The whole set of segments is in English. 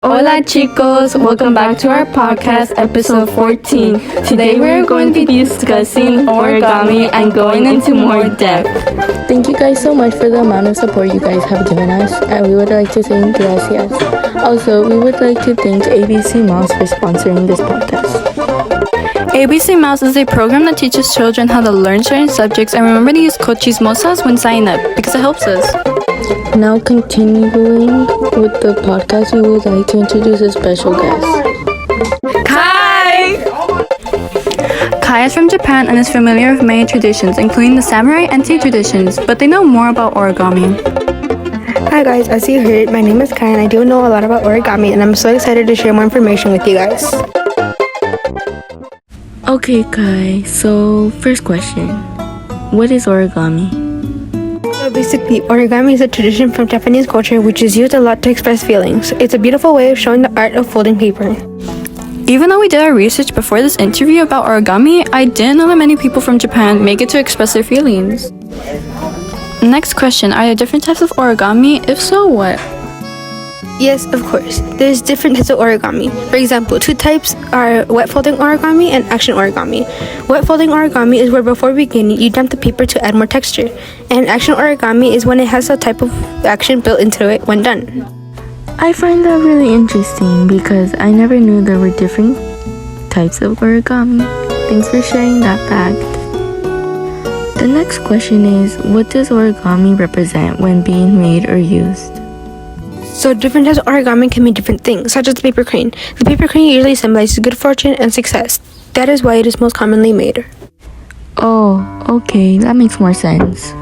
Hola chicos, welcome back to our podcast episode 14. Today we're going to be discussing origami and going into more depth. Thank you guys so much for the amount of support you guys have given us, and we would like to say gracias. Also, we would like to thank ABC Mouse for sponsoring this podcast. ABC Mouse is a program that teaches children how to learn certain subjects, and remember to use code Chismosas when signing up because it helps us. Now continuing with the podcast, we would like to introduce a special guest. Kai! Kai is from Japan and is familiar with many traditions, including the samurai and tea traditions, but they know more about origami. Hi guys, as you heard, my name is Kai and I do know a lot about origami and I'm so excited to share more information with you guys. Okay Kai, so first question. What is origami? So basically, origami is a tradition from Japanese culture which is used a lot to express feelings. It's a beautiful way of showing the art of folding paper. Even though we did our research before this interview about origami, I didn't know that many people from Japan make it to express their feelings. Next question, are there different types of origami? If so, what? Yes, of course. There's different types of origami. For example, two types are wet folding origami and action origami. Wet folding origami is where before beginning you damp the paper to add more texture. And action origami is when it has a type of action built into it when done. I find that really interesting because I never knew there were different types of origami. Thanks for sharing that fact. The next question is, what does origami represent when being made or used? So different types of origami can mean different things, such as the paper crane. The paper crane usually symbolizes good fortune and success. That is why it is most commonly made. Oh, okay, that makes more sense.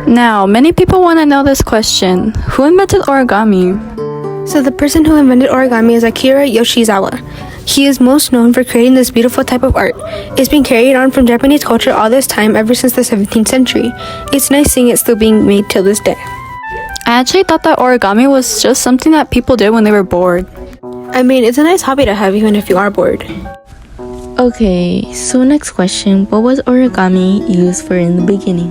Now, many people want to know this question. Who invented origami? So the person who invented origami is Akira Yoshizawa. He is most known for creating this beautiful type of art. It's been carried on from Japanese culture all this time ever since the 17th century. It's nice seeing it still being made till this day. I actually thought that origami was just something that people did when they were bored. I mean, it's a nice hobby to have even if you are bored. Okay, so next question. What was origami used for in the beginning?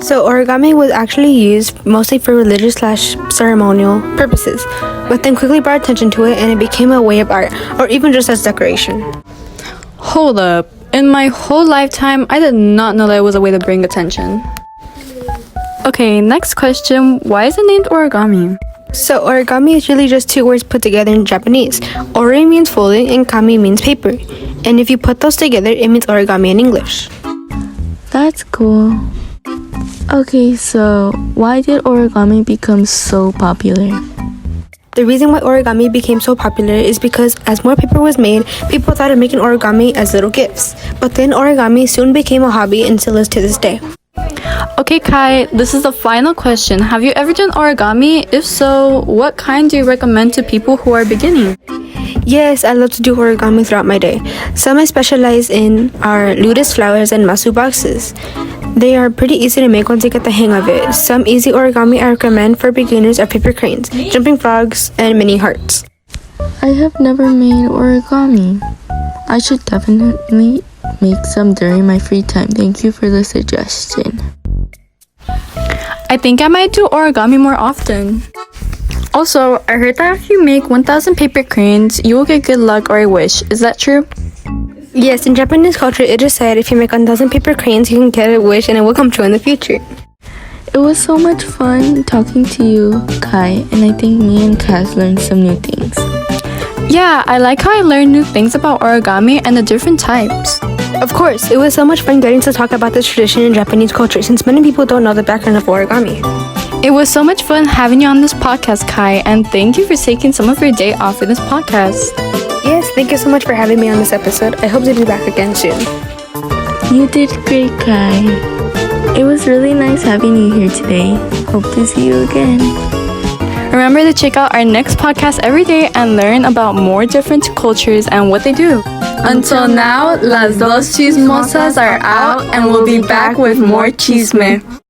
So origami was actually used mostly for religious/ceremonial purposes, but then quickly brought attention to it and it became a way of art, or even just as decoration. Hold up. In my whole lifetime, I did not know that it was a way to bring attention. Okay, next question. Why is it named origami? So origami is really just two words put together in Japanese. Ori means folding and kami means paper. And if you put those together, it means origami in English. That's cool. Okay, so why did origami become so popular? The reason why origami became so popular is because as more paper was made, people thought of making origami as little gifts. But then origami soon became a hobby and still is to this day. Okay, Kai, this is the final question. Have you ever done origami? If so, what kind do you recommend to people who are beginning? Yes, I love to do origami throughout my day. Some I specialize in are lotus flowers and masu boxes. They are pretty easy to make once you get the hang of it. Some easy origami I recommend for beginners are paper cranes, jumping frogs, and mini hearts. I have never made origami. I should definitely make some during my free time. Thank you for the suggestion. I think I might do origami more often. Also, I heard that if you make 1,000 paper cranes, you will get good luck or a wish. Is that true? Yes, in Japanese culture, it is said if you make 1,000 paper cranes, you can get a wish and it will come true in the future. It was so much fun talking to you, Kai, and I think me and Kaz learned some new things. Yeah, I like how I learned new things about origami and the different types. Of course, it was so much fun getting to talk about this tradition in Japanese culture since many people don't know the background of origami. It was so much fun having you on this podcast, Kai, and thank you for taking some of your day off for this podcast. Yes, thank you so much for having me on this episode. I hope to be back again soon. You did great, Kai. It was really nice having you here today. Hope to see you again. Remember to check out our next podcast every day and learn about more different cultures and what they do. Until now, Las Dos Chismosas are out and we'll be back with more chisme.